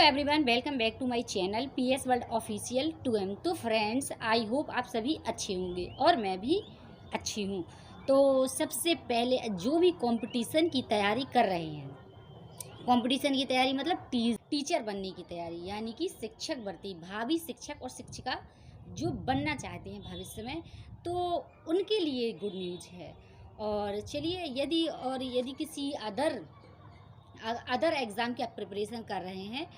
Everyone, welcome back to my channel PS world official 2M। तो friends, I hope आप सभी अच्छे होंगे और मैं भी अच्छी हूँ। तो सबसे पहले जो भी कंपटीशन की तैयारी कर रहे हैं, कंपटीशन की तैयारी मतलब टीचर बनने की तैयारी, यानी कि शिक्षक भर्ती, भावी शिक्षक और शिक्षिका जो बनना चाहते हैं भविष्य में, तो उनके लिए गुड न्यूज़ है। और चलिए, यदि किसी अदर एग्ज़ाम की आप प्रिपरेशन कर रहे हैं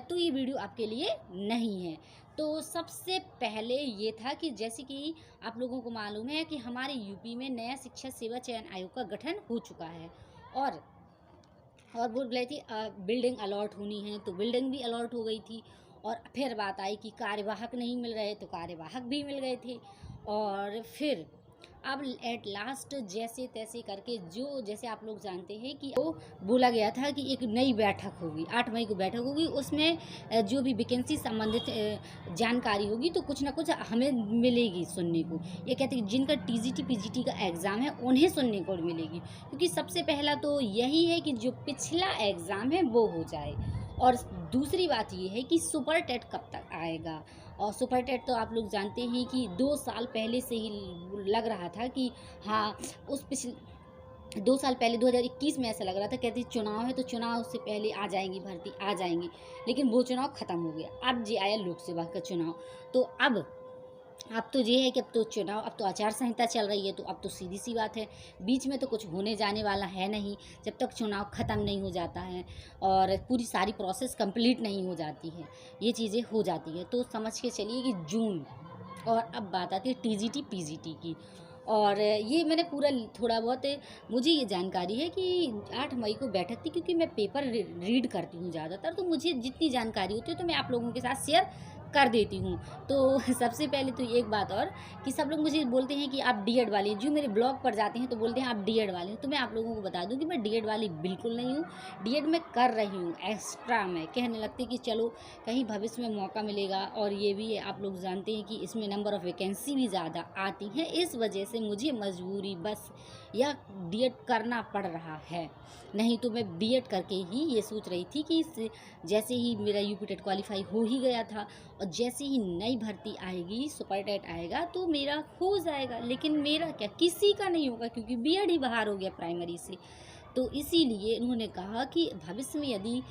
तो ये वीडियो आपके लिए नहीं है। तो सबसे पहले ये था कि जैसे कि आप लोगों को मालूम है कि हमारे यूपी में नया शिक्षा सेवा चयन आयोग का गठन हो चुका है और बोल रही थी बिल्डिंग अलॉट होनी है, तो बिल्डिंग भी अलॉट हो गई थी। और फिर बात आई कि कार्यवाहक नहीं मिल रहे, तो कार्यवाहक भी मिल गए थे। और फिर अब एट लास्ट जैसे तैसे करके, जो जैसे आप लोग जानते हैं कि वो बोला गया था कि एक नई बैठक होगी, 8 मई को बैठक होगी, उसमें जो भी वैकेंसी संबंधित जानकारी होगी तो कुछ ना कुछ हमें मिलेगी सुनने को। ये कहते हैं जिनका टीजीटी पीजीटी का एग्ज़ाम है उन्हें सुनने को मिलेगी, क्योंकि सबसे पहला तो यही है कि जो पिछला एग्ज़ाम है वो हो जाए। और दूसरी बात ये है कि सुपर टेट कब तक आएगा। और सुपर टेट तो आप लोग जानते हैं कि 2 साल पहले से ही लग रहा था कि हाँ, उस पिछले 2 साल पहले 2021 में ऐसा लग रहा था, कहते चुनाव है तो चुनाव से पहले आ जाएंगी भर्ती, आ जाएंगी। लेकिन वो चुनाव ख़त्म हो गया। अब जी आया लोकसभा का चुनाव। तो अब तो ये है कि अब तो चुनाव, अब तो आचार संहिता चल रही है, तो अब तो सीधी सी बात है, बीच में तो कुछ होने जाने वाला है नहीं जब तक चुनाव ख़त्म नहीं हो जाता है और पूरी सारी प्रोसेस कंप्लीट नहीं हो जाती है। ये चीज़ें हो जाती है तो समझ के चलिए कि जून। और अब बात आती है टीजीटी पीजीटी की। और ये मैंने पूरा थोड़ा बहुत मुझे ये जानकारी है कि 8 मई को बैठक थी, क्योंकि मैं पेपर रीड करती हूँ ज़्यादातर, तो मुझे जितनी जानकारी होती है तो मैं आप लोगों के साथ शेयर कर देती हूँ। तो सबसे पहले तो एक बात और कि सब लोग मुझे बोलते हैं कि आप डीएड वाले हैं, जो मेरे ब्लॉग पर जाते हैं तो बोलते हैं आप डीएड वाले हैं। तो मैं आप लोगों को बता दूं कि मैं डीएड वाली बिल्कुल नहीं हूँ। डीएड मैं कर रही हूँ एक्स्ट्रा में, कहने लगती कि चलो कहीं भविष्य में मौका मिलेगा। और ये भी है, आप लोग जानते हैं कि इसमें नंबर ऑफ़ वैकेंसी भी ज़्यादा आती हैं, इस वजह से मुझे मजबूरी बस या डीएड करना पड़ रहा है। नहीं तो मैं बीएड करके ही ये सोच रही थी कि जैसे ही मेरा यूपी टेट क्वालिफाई हो ही गया था और जैसे ही नई भर्ती आएगी, सुपर टेट आएगा, तो मेरा हो जाएगा। लेकिन मेरा क्या, किसी का नहीं होगा, क्योंकि बीएड ही बाहर हो गया प्राइमरी से। तो इसीलिए उन्होंने कहा कि भविष्य में यदि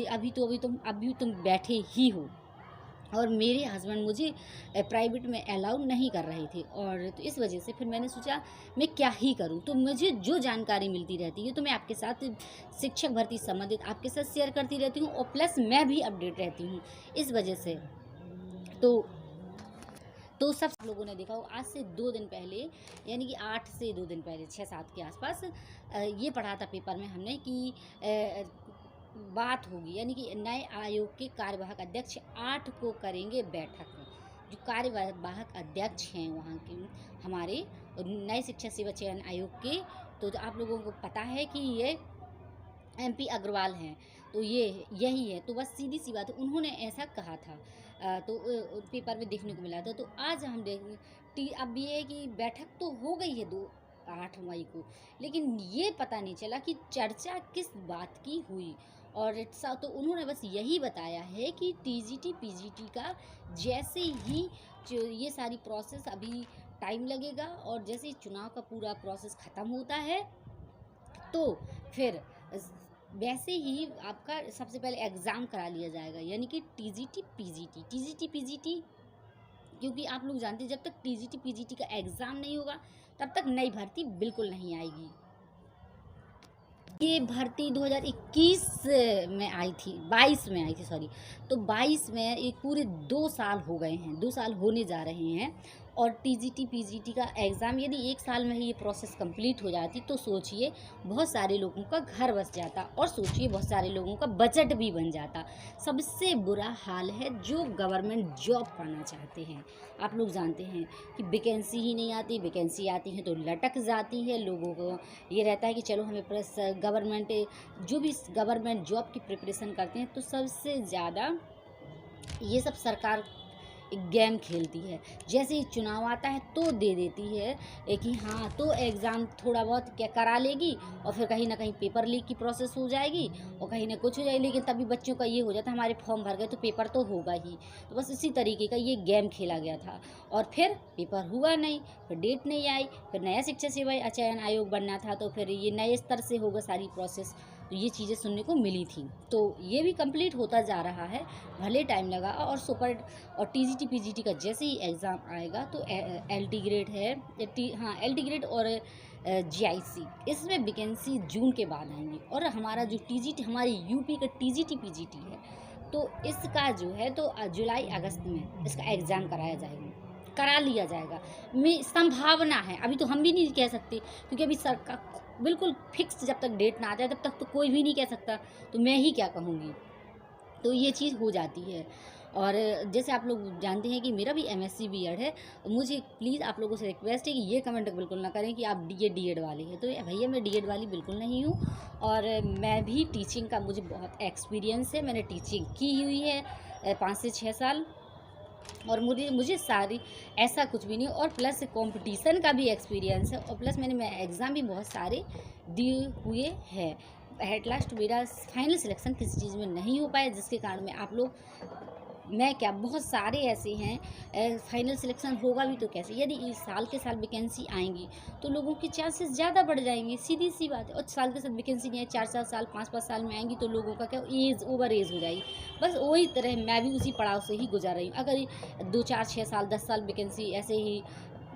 अभी तुम बैठे ही हो। और मेरे हस्बैंड मुझे प्राइवेट में अलाउ नहीं कर रहे थे, और तो इस वजह से फिर मैंने सोचा मैं क्या ही करूं। तो मुझे जो जानकारी मिलती रहती है तो मैं आपके साथ शिक्षक भर्ती संबंधित आपके साथ शेयर करती रहती हूं, और प्लस मैं भी अपडेट रहती हूं इस वजह से। तो सब लोगों ने देखा हो, आज से 2 दिन पहले, यानी कि 8 से 2 दिन पहले, 6-7 के आसपास ये पढ़ा था पेपर में हमने कि बात होगी, यानी कि नए आयोग के कार्यवाहक अध्यक्ष 8 को करेंगे बैठक। जो कार्यवाहक अध्यक्ष हैं वहाँ के हमारे नए शिक्षा सेवा चयन आयोग के, तो आप लोगों को पता है कि ये MP अग्रवाल हैं, तो यही है। तो बस सीधी सी बात है, उन्होंने ऐसा कहा था। तो पेपर में देखने को मिला था। तो आज हम अब ये है कि बैठक तो हो गई है 8 मई को, लेकिन ये पता नहीं चला कि चर्चा किस बात की हुई। और तो उन्होंने बस यही बताया है कि टीजीटी पीजीटी का जैसे ही ये सारी प्रोसेस, अभी टाइम लगेगा, और जैसे ही चुनाव का पूरा प्रोसेस ख़त्म होता है तो फिर वैसे ही आपका सबसे पहले एग्ज़ाम करा लिया जाएगा, यानी कि टीजीटी पीजीटी। क्योंकि आप लोग जानते हैं जब तक टीजीटी पीजीटी का एग्ज़ाम नहीं होगा तब तक नई भर्ती बिल्कुल नहीं आएगी। ये भर्ती 2021 में आई थी, 22 में आई थी, सॉरी। तो 22 में एक पूरे 2 साल हो गए हैं, 2 साल होने जा रहे हैं। और टीजीटी पीजीटी का एग्ज़ाम यदि 1 साल में ही ये प्रोसेस कंप्लीट हो जाती तो सोचिए बहुत सारे लोगों का घर बस जाता, और सोचिए बहुत सारे लोगों का बजट भी बन जाता। सबसे बुरा हाल है जो गवर्नमेंट जॉब पाना चाहते हैं। आप लोग जानते हैं कि वैकेंसी ही नहीं आती, वैकेंसी आती है तो लटक जाती है। लोगों को ये रहता है कि चलो हमें जो भी गवर्नमेंट जॉब की प्रिपरेशन करते हैं, तो सबसे ज़्यादा ये सब सरकार एक गेम खेलती है। जैसे ही चुनाव आता है तो दे देती है कि हाँ तो एग्ज़ाम थोड़ा बहुत क्या करा लेगी और फिर कहीं ना कहीं पेपर लीक की प्रोसेस हो जाएगी और कहीं ना कुछ हो जाएगी, लेकिन तभी बच्चों का ये हो जाता है हमारे फॉर्म भर गए तो पेपर तो होगा ही। तो बस इसी तरीके का ये गेम खेला गया था और फिर पेपर हुआ नहीं, फिर डेट नहीं आई, फिर नया शिक्षा सेवा चयन आयोग बनना था तो फिर ये नए स्तर से होगा सारी प्रोसेस। तो ये चीज़ें सुनने को मिली थी, तो ये भी कंप्लीट होता जा रहा है, भले टाइम लगा। और सुपर और टीजीटी पीजीटी का जैसे ही एग्ज़ाम आएगा तो एलटी ग्रेड है, एलटी ग्रेड और जीआईसी, इसमें वैकेंसी जून के बाद आएंगी। और हमारा जो टीजीटी हमारी यूपी का टीजीटी पीजीटी है तो इसका जो है तो जुलाई अगस्त में इसका एग्ज़ाम करा लिया जाएगा। में संभावना है, अभी तो हम भी नहीं कह सकते क्योंकि अभी सरकार बिल्कुल फिक्स जब तक डेट ना आ जाए तब तक तो कोई भी नहीं कह सकता, तो मैं ही क्या कहूँगी। तो ये चीज़ हो जाती है। और जैसे आप लोग जानते हैं कि मेरा भी एमएससी बीएड है, मुझे प्लीज़ आप लोगों से रिक्वेस्ट है कि ये कमेंट बिल्कुल ना करें कि आप ये डीएड वाली है। तो भैया मैं डीएड वाली बिल्कुल नहीं हूँ और मैं भी टीचिंग का मुझे बहुत एक्सपीरियंस है, मैंने टीचिंग की हुई है 5 से 6 साल। और मुझे सारी ऐसा कुछ भी नहीं, और प्लस कंपटीशन का भी एक्सपीरियंस है, और प्लस मैंने एग्ज़ाम भी बहुत सारे दिए हुए हैं। एट लास्ट मेरा फाइनल सिलेक्शन किसी चीज़ में नहीं हो पाया, जिसके कारण मैं क्या बहुत सारे ऐसे हैं फाइनल सिलेक्शन होगा भी तो कैसे, यदि इस साल के साल वैकेंसी आएंगी तो लोगों की चांसेस ज़्यादा बढ़ जाएंगे, सीधी सी बात है। और साल के साथ वैकेंसी नहीं है, 4-4 साल 5-5 साल में आएंगी तो लोगों का क्या ओवर एज हो जाएगी। बस वही तरह मैं भी उसी पड़ाव से ही गुजर रही हूँ। अगर 2-4-6 साल 10 साल वैकेंसी ऐसे ही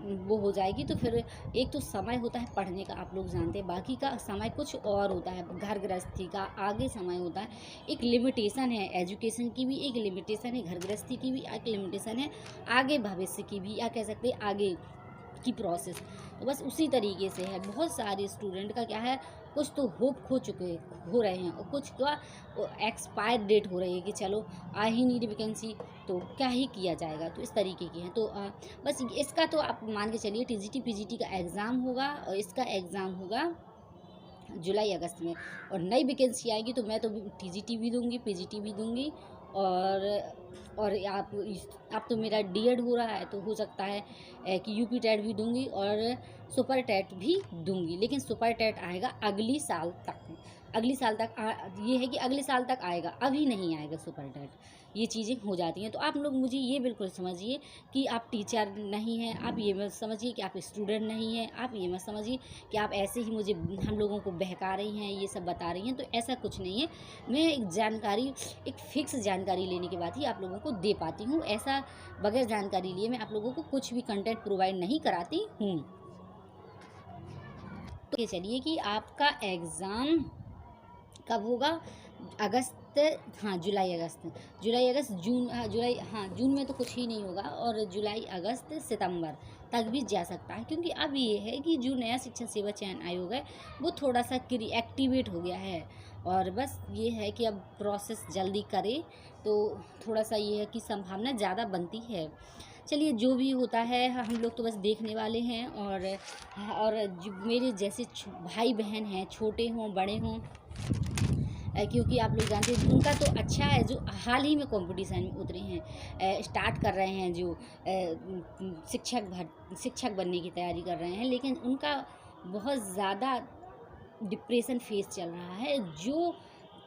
वो हो जाएगी तो फिर एक तो समय होता है पढ़ने का, आप लोग जानते हैं, बाकी का समय कुछ और होता है, घर गृहस्थी का आगे समय होता है। एक लिमिटेशन है, एजुकेशन की भी एक लिमिटेशन है, घर गृहस्थी की भी एक लिमिटेशन है, आगे भविष्य की भी, या कह सकते हैं आगे की प्रोसेस। तो बस उसी तरीके से है। बहुत सारे स्टूडेंट का क्या है, कुछ तो होप हो रहे हैं और कुछ का एक्सपायर डेट हो रही है कि चलो आ ही नहीं रही वैकेंसी तो क्या ही किया जाएगा। तो इस तरीके की है। तो बस इसका तो आप मान के चलिए टीजीटी पीजीटी का एग्ज़ाम होगा और इसका एग्ज़ाम होगा जुलाई अगस्त में, और नई वैकेंसी आएगी तो मैं तो टीजीटी भी दूंगी पीजीटी भी दूंगी। और आप तो मेरा डीएड हो रहा है तो हो सकता है कि यूपी टेट भी दूंगी और सुपर टेट भी दूंगी, लेकिन सुपर टेट आएगा अगली साल तक। ये है कि अगले साल तक आएगा, अभी नहीं आएगा सुपर टेट। ये चीज़ें हो जाती हैं। तो आप लोग मुझे ये बिल्कुल समझिए कि आप टीचर नहीं हैं, आप ये मत समझिए कि आप स्टूडेंट नहीं हैं, आप ये मत समझिए कि आप ऐसे ही मुझे हम लोगों को बहका रही हैं, ये सब बता रही हैं। तो ऐसा कुछ नहीं है। मैं एक फिक्स जानकारी लेने के बाद ही आप लोगों को दे पाती हूँ। ऐसा बगैर जानकारी लिए मैं आप लोगों को कुछ भी कंटेंट प्रोवाइड नहीं कराती हूँ। तो चलिए कि आपका एग्ज़ाम कब होगा, जुलाई अगस्त जून में तो कुछ ही नहीं होगा, और जुलाई अगस्त सितंबर तक भी जा सकता है। क्योंकि अब ये है कि जो नया शिक्षा सेवा चयन आयोग है वो थोड़ा सा एक्टिवेट हो गया है, और बस ये है कि अब प्रोसेस जल्दी करे तो थोड़ा सा ये है कि संभावना ज़्यादा बनती है। चलिए जो भी होता है हम लोग तो बस देखने वाले हैं। और जो मेरे जैसे भाई बहन हैं, छोटे हों बड़े हों, क्योंकि आप लोग जानते हैं उनका तो अच्छा है जो हाल ही में कंपटीशन में उतरे हैं, स्टार्ट कर रहे हैं, जो शिक्षक बनने की तैयारी कर रहे हैं, लेकिन उनका बहुत ज़्यादा डिप्रेशन फेस चल रहा है। जो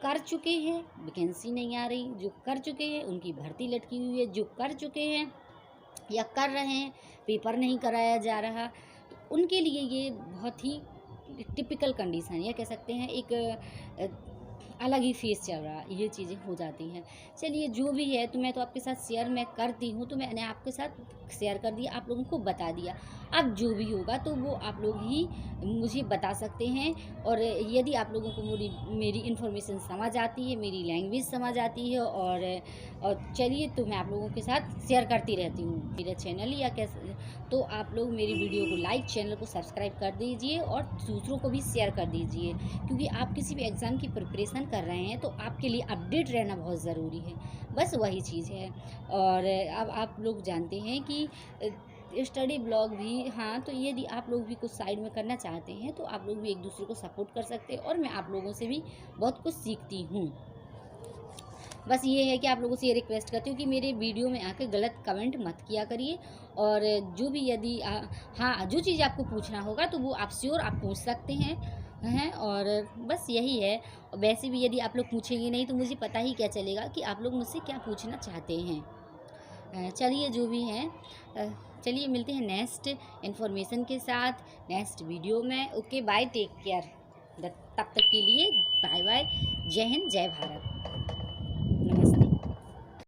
कर चुके हैं वैकेंसी नहीं आ रही, जो कर चुके हैं उनकी भर्ती लटकी हुई है, जो कर चुके हैं या कर रहे हैं पेपर नहीं कराया जा रहा, तो उनके लिए ये बहुत ही टिपिकल कंडीशन या कह सकते हैं एक अलग ही फेस चल रहा, ये चीज़ें हो जाती हैं। चलिए जो भी है तो मैं तो आपके साथ शेयर मैं करती हूँ, तो मैंने आपके साथ शेयर कर दिया, आप लोगों को बता दिया। अब जो भी होगा तो वो आप लोग ही मुझे बता सकते हैं। और यदि आप लोगों को मेरी इन्फॉर्मेशन समझ आती है, मेरी लैंग्वेज समझ आती है, और चलिए तो मैं आप लोगों के साथ शेयर करती रहती हूँ मेरा चैनल या कैसे, तो आप लोग मेरी वीडियो को लाइक, चैनल को सब्सक्राइब कर दीजिए और दूसरों को भी शेयर कर दीजिए। क्योंकि आप किसी भी एग्ज़ाम की प्रिपरेशन कर रहे हैं तो आपके लिए अपडेट रहना बहुत ज़रूरी है, बस वही चीज़ है। और अब आप लोग जानते हैं कि स्टडी ब्लॉग भी, तो यदि आप लोग भी कुछ साइड में करना चाहते हैं तो आप लोग भी एक दूसरे को सपोर्ट कर सकते हैं, और मैं आप लोगों से भी बहुत कुछ सीखती हूँ। बस ये है कि आप लोगों से ये रिक्वेस्ट करती हूँ कि मेरे वीडियो में आके गलत कमेंट मत किया करिए। और जो भी यदि हाँ, जो चीज़ आपको पूछना होगा तो वो आप श्योर आप पूछ सकते हैं। और बस यही है। और वैसे भी यदि आप लोग पूछेंगे नहीं तो मुझे पता ही क्या चलेगा कि आप लोग मुझसे क्या पूछना चाहते हैं। चलिए जो भी हैं, चलिए मिलते हैं नेक्स्ट इन्फॉर्मेशन के साथ नेक्स्ट वीडियो में। Okay bye, take care. तब तक के लिए बाय बाय। जय हिंद, जय भारत।